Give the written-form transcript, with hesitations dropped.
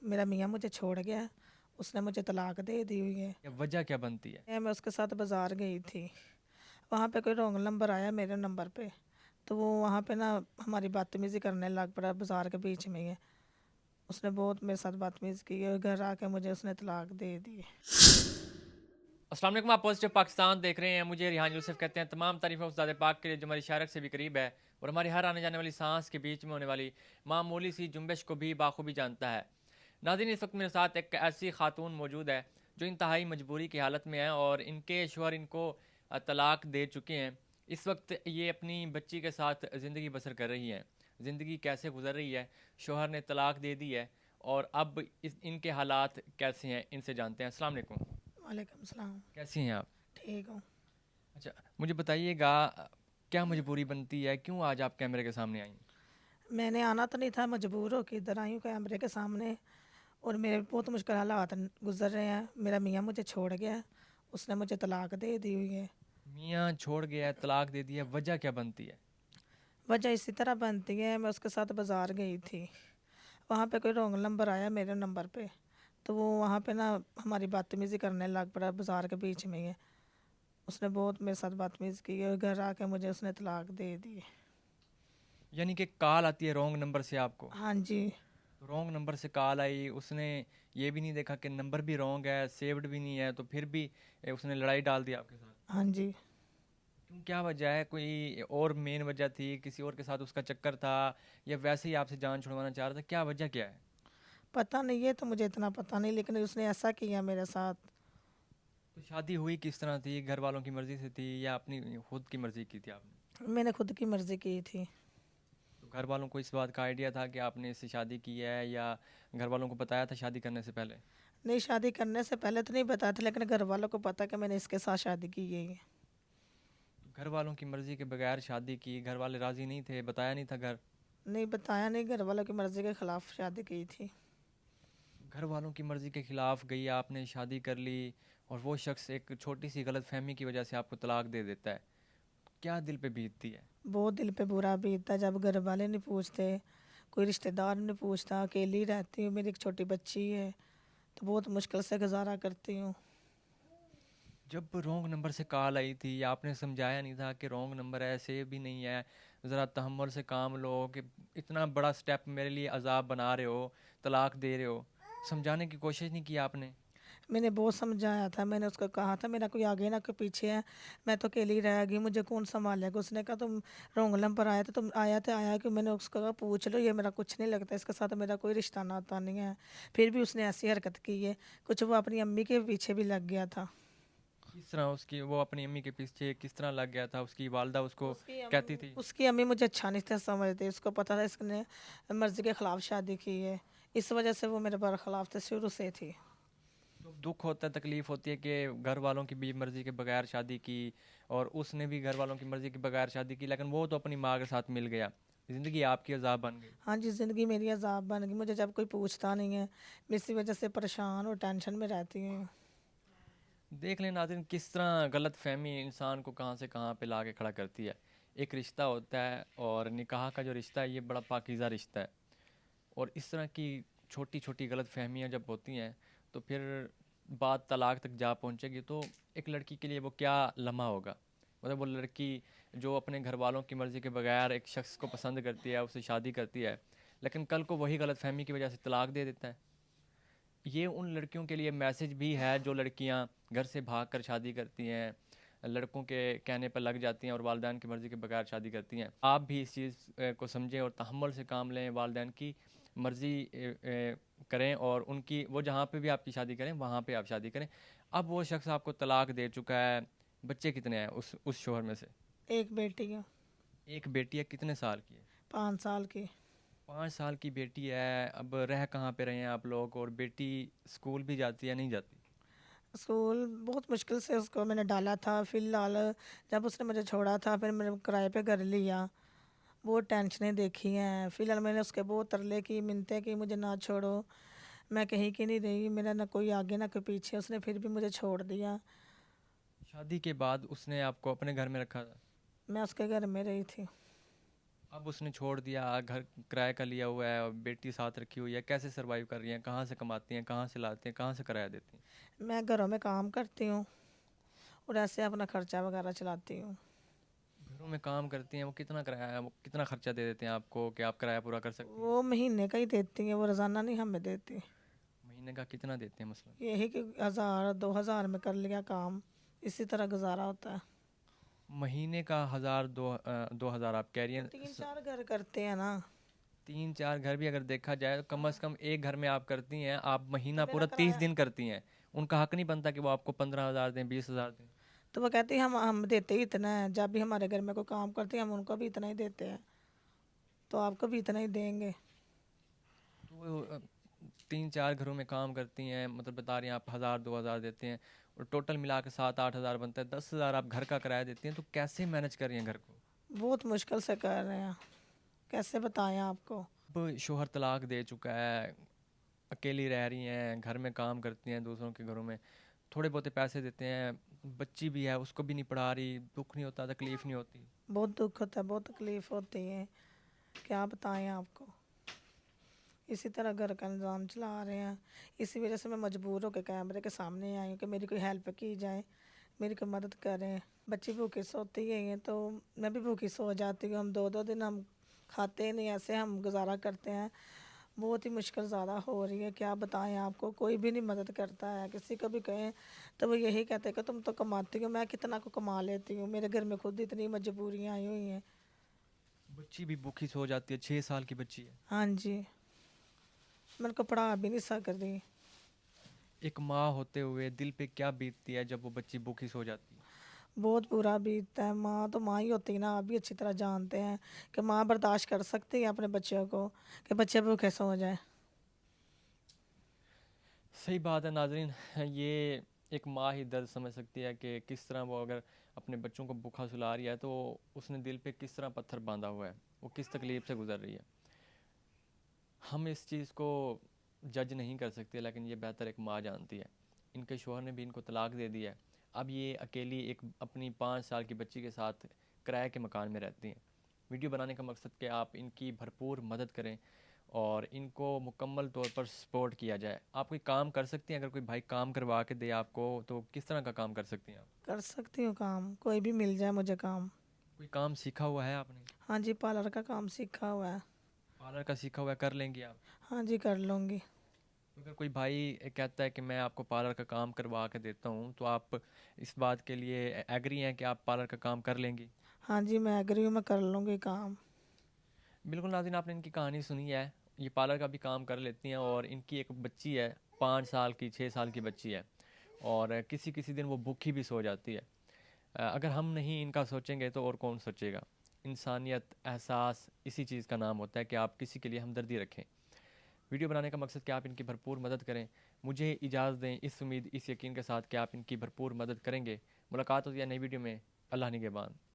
मेरा मियाँ मुझे छोड़ गया, उसने मुझे तलाक दे दी हुई है। या वजह क्या बनती है? मैं उसके साथ बाज़ार गई थी, वहाँ पे कोई रॉन्ग नंबर आया मेरे नंबर पे, तो वो वहाँ पे ना हमारी बदतमीज़ी करने लग पड़ा बाज़ार के बीच में ही है। उसने बहुत मेरे साथ बदतमीज़ी की है, घर आके मुझे उसने तलाक दे दी। अस्सलाम वालेकुम, आप पॉजिटिव पाकिस्तान देख रहे हैं। मुझे रिहान यूसुफ कहते हैं। तमाम तारीफ़ें उस ज़ात पाक के लिए जो हमारी शारक से भी करीब है और हमारी हर आने जाने वाली सांस के बीच में होने वाली मामूली सी जुम्बिश को भी बाखूबी जानता है। नाज़रीन, इस वक्त मेरे साथ एक ऐसी खातून मौजूद है जो इंतहाई मजबूरी की हालत में है और इनके शौहर इनको तलाक दे चुके हैं। इस वक्त ये अपनी बच्ची के साथ ज़िंदगी बसर कर रही हैं। ज़िंदगी कैसे गुजर रही है, शौहर ने तलाक दे दी है और अब इनके हालात कैसे हैं, इनसे जानते हैं। अस्सलाम वालेकुम, वालेकुम सलाम। कैसी हैं आप? ठीक हूँ। अच्छा, मुझे बताइएगा क्या मजबूरी बनती है, क्यों आज आप कैमरे के सामने आई? मैंने आना तो नहीं था, मजबूर हो के इधर आई हूँ कैमरे के सामने। और मेरे बहुत मुश्किल हालात गुजर रहे हैं। मेरा मियाँ मुझे छोड़ गया, उसने मुझे तलाक दे दी हुई है। मियाँ छोड़ गया है, तलाक दे दिया, वजह क्या बनती है? वजह इसी तरह बनती है, मैं उसके साथ बाज़ार गई थी, वहाँ पे कोई रॉन्ग नंबर आया मेरे नंबर पे, तो वो वहाँ पे ना हमारी बदतमीज़ी करने लग पड़ा बाज़ार के बीच में ही है। उसने बहुत मेरे साथ बदतमीज़ी की है, घर आके मुझे उसने तलाक दे दी। यानी कि कॉल आती है रॉन्ग नंबर से आपको? हाँ जी। तो रॉन्ग नंबर से कॉल आई, उसने ये भी नहीं देखा कि नंबर भी रॉन्ग है, सेव्ड भी नहीं है, तो फिर भी उसने लड़ाई डाल दी आपके साथ? हाँ जी। क्यों, क्या वजह है? कोई और मेन वजह थी, किसी और के साथ उसका चक्कर था, या वैसे ही आपसे जान छुड़वाना चाह रहा था? क्या वजह क्या है? पता नहीं, ये तो मुझे इतना पता नहीं, लेकिन उसने ऐसा किया मेरे साथ। तो शादी हुई किस तरह थी? घर वालों की मर्ज़ी से थी या अपनी खुद की मर्ज़ी की थी आपने? मैंने खुद की मर्ज़ी की थी। तो घर वालों को इस बात का आइडिया था कि आपने इससे शादी की है, या घर वालों को बताया था शादी करने से पहले? नहीं, शादी करने से पहले तो नहीं बताया था, लेकिन घर वालों को पता कि मैंने इसके साथ शादी की है। तो घर वालों की मर्ज़ी के बगैर शादी की, घर वाले राज़ी नहीं थे, बताया नहीं था घर? नहीं बताया, नहीं, घर वालों की मर्ज़ी के ख़िलाफ़ शादी की थी। घर वालों की मर्ज़ी के ख़िलाफ़ गई आपने, शादी कर ली, और वो शख्स एक छोटी सी गलत फहमी की वजह से आपको तलाक दे देता है। क्या दिल पे बीतती है? बहुत दिल पे बुरा बीतता जब घर वाले नहीं पूछते, कोई रिश्तेदार नहीं पूछता, अकेली रहती हूँ, मेरी एक छोटी बच्ची है, तो बहुत मुश्किल से गुजारा करती हूँ। जब रॉन्ग नंबर से कॉल आई थी, आपने समझाया नहीं था कि रॉन्ग नंबर है, सेव भी नहीं है, ज़रा तहम्मुल से काम लो, कि इतना बड़ा स्टेप मेरे लिए अजाब बना रहे हो, तलाक दे रहे हो? समझाने की कोशिश नहीं की आपने? मैंने बहुत समझाया था, मैंने उसको कहा था मेरा कोई आगे ना कोई पीछे है, मैं तो अकेली रह गई, मुझे कौन संभालेगा। उसने कहा तुम रॉन्ग नंबर आया तो तुम आया तो आया कि मैंने उसको कहा पूछ लो, ये मेरा कुछ नहीं लगता, इसके साथ मेरा कोई रिश्ता नाता नहीं है। फिर भी उसने ऐसी हरकत की है, कुछ वो अपनी अम्मी के पीछे भी लग गया था। किस तरह उसकी, वो अपनी अम्मी के पीछे किस तरह लग गया था? उसकी वालदा उसको कहती थी? उसकी अम्मी मुझे अच्छा नहीं था समझती, उसको पता था इसने मर्जी के खिलाफ शादी की है, इस वजह से वो मेरे बरखिलाफ तो शुरू से थी। तो दुख होता है, तकलीफ होती है कि घर वालों की भी मर्जी के बगैर शादी की, और उसने भी घर वालों की मर्जी के बगैर शादी की, लेकिन वो तो अपनी माँ के साथ मिल गया, ज़िंदगी आपकी अजाब बन गई। हाँ जी, ज़िंदगी मेरी अजाब बन गई, मुझे जब कोई पूछता नहीं है, मैं इसी वजह से परेशान और टेंशन में रहती हूँ। देख लें नाज़रीन, किस तरह गलत फहमी इंसान को कहाँ से कहाँ पे ला के खड़ा करती है। एक रिश्ता होता है, और निकाह का जो रिश्ता है ये बड़ा पाकीज़ा रिश्ता है, और इस तरह की छोटी छोटी गलत फहमियाँ जब होती हैं, तो फिर बात तलाक तक जा पहुँचेगी, तो एक लड़की के लिए वो क्या लम्हा होगा? मतलब वो लड़की जो अपने घर वालों की मर्ज़ी के बगैर एक शख्स को पसंद करती है, उससे शादी करती है, लेकिन कल को वही गलत फहमी की वजह से तलाक दे देता है। ये उन लड़कियों के लिए मैसेज भी है जो लड़कियां घर से भाग कर शादी करती हैं, लड़कों के कहने पर लग जाती हैं और वालिदैन की मर्ज़ी के बगैर शादी करती हैं। आप भी इस चीज़ को समझें और तहम्मुल से काम लें, वालिदैन की मर्ज़ी करें, और उनकी वो जहाँ पे भी आपकी शादी करें वहाँ पे आप शादी करें। अब वो शख्स आपको तलाक दे चुका है, बच्चे कितने हैं उस शोहर में से? एक बेटी है। एक बेटी है, कितने साल की है? 5 साल की। 5 साल की बेटी है। अब रह कहाँ पे रहे हैं आप लोग, और बेटी स्कूल भी जाती है, नहीं जाती? स्कूल बहुत मुश्किल से उसको मैंने डाला था, फिलहाल जब उसने मुझे छोड़ा था फिर मैंने किराए पे घर लिया, बहुत टेंशनें देखी हैं, फिलहाल मैंने उसके बहुत तरले की, मिन्नतें की, मुझे ना छोड़ो, मैं कहीं की नहीं रही, मेरा ना कोई आगे ना कोई पीछे, उसने फिर भी मुझे छोड़ दिया। शादी के बाद उसने आपको अपने घर में रखा था? मैं उसके घर में रही थी। अब उसने छोड़ दिया, घर किराए का लिया हुआ है और बेटी साथ रखी हुई है, कैसे सरवाइव कर रही हैं? कहाँ से कमाती हैं, कहाँ से लाती हैं, कहाँ से किराया देती हैं? मैं घरों में काम करती हूँ और ऐसे अपना खर्चा वगैरह चलाती हूँ। घरों में काम करती हैं, वो कितना किराया, वो कितना खर्चा दे देते हैं आपको कि आप किराया पूरा कर सकती हैं? वो महीने का ही देती हैं, वो रोज़ाना नहीं हमें देती। महीने का कितना देते हैं मसलन? यही कि 1000 2000 में कर लिया काम, इसी तरह गुजारा होता है। महीने का 1000 दो हज़ार आप कह रही वो हैं। 3 4 घर करते हैं ना। 3 4 घर भी अगर देखा जाए तो कम से कम एक घर में आप करती हैं, आप तो महीना मेरा पूरा 30 किराया, दिन करती हैं। उनका हक नहीं बनता कि वो आपको 15,000 दें, 20,000 दें? तो वो कहती है हम देते ही इतना है, जब भी हमारे घर में कोई काम करते हैं हम उनको भी इतना ही देते हैं, तो आपको भी इतना ही देंगे। तो वो 3 4 घरों में काम करती हैं, मतलब बता रही हैं आप 1000 2 हज़ार देते हैं, और टोटल मिला के 7 8 हज़ार बनता है, 10,000 आप घर का किराया देती हैं, तो कैसे मैनेज कर रही हैं घर को? बहुत मुश्किल से कर रहे हैं, कैसे बताएं आपको। अब शोहर तलाक दे चुका है, अकेली रह रही हैं, घर में काम करती हैं दूसरों के घरों में, थोड़े बहुते पैसे देते हैं, बच्ची भी है उसको भी नहीं पढ़ा रही, दुख नहीं होता, तकलीफ नहीं होती? बहुत दुख होता है, बहुत तकलीफ होती है, क्या बताएं आपको। इसी तरह घर का निज़ाम चला रहे हैं। इसी वजह से मैं मजबूर होकर कैमरे के सामने आई हूँ कि मेरी कोई हेल्प की जाए, मेरी कोई मदद करें। बच्ची भूखी सोती है तो मैं भी भूखी सो जाती हूँ। हम 2 2 दिन हम खाते ही नहीं, ऐसे हम गुजारा करते हैं। बहुत ही मुश्किल ज़्यादा हो रही है, क्या बताएं आपको। कोई भी नहीं मदद करता है, किसी को भी कहें तो वो यही कहते हैं कि तुम तो कमाती हो, मैं कितना को कमा लेती हूँ, मेरे घर में खुद इतनी मजबूरियाँ आई हुई हैं। बच्ची भी भूखी सो जाती है, 6 साल की बच्ची है। हाँ जी, मैं उनको पढ़ा भी नहीं सक रही। एक माँ होते हुए दिल पे क्या बीतती है जब वो बच्ची भूखी सो जाती है? बहुत बुरा बीतता है। माँ तो माँ ही होती है ना, आप भी अच्छी तरह जानते हैं कि माँ बर्दाश्त कर सकती है अपने बच्चों को कि बच्चे भूखे सो जाए। सही बात है नाजरीन। ये एक माँ ही दर्द समझ सकती है कि किस तरह वो अगर अपने बच्चों को भूखा सुला रही है तो उसने दिल पे किस तरह पत्थर बांधा हुआ है, वो किस तकलीफ से गुजर रही है। हम इस चीज़ को जज नहीं कर सकते, लेकिन ये बेहतर एक माँ जानती है। इनके शोहर ने भी इनको तलाक दे दिया है। अब ये अकेली एक अपनी 5 साल की बच्ची के साथ किराए के मकान में रहती हैं। वीडियो बनाने का मकसद कि आप इनकी भरपूर मदद करें और इनको मुकम्मल तौर पर सपोर्ट किया जाए। आप कोई काम कर सकती हैं, अगर कोई भाई काम करवा के दे आपको तो किस तरह का काम कर सकती हैं आप? कर सकती हूँ काम, कोई भी मिल जाए मुझे काम। कोई काम सीखा हुआ है आपने? हाँ जी, पार्लर का काम सीखा हुआ है। पार्लर का सीखा हुआ है, कर लेंगी आप? हाँ जी, कर लूँगी। तो अगर कोई भाई कहता है कि मैं आपको पार्लर का काम करवा के देता हूँ, तो आप इस बात के लिए एग्री हैं कि आप पार्लर का काम कर लेंगी? हाँ जी, मैं एग्री हूँ, मैं कर लूँगी काम। बिल्कुल नाज़रीन, आपने इनकी कहानी सुनी है। ये पार्लर का भी काम कर लेती हैं और इनकी एक बच्ची है, 5 साल की 6 साल की बच्ची है, और किसी किसी दिन वो भूखी भी सो जाती है। अगर हम नहीं इनका सोचेंगे तो और कौन सोचेगा? इंसानियत, एहसास, इसी चीज़ का नाम होता है कि आप किसी के लिए हमदर्दी रखें। वीडियो बनाने का मकसद कि आप इनकी भरपूर मदद करें। मुझे इजाज़त दें इस उम्मीद, इस यकीन के साथ कि आप इनकी भरपूर मदद करेंगे। मुलाकात होती है नई वीडियो में। अल्लाह निगहबान।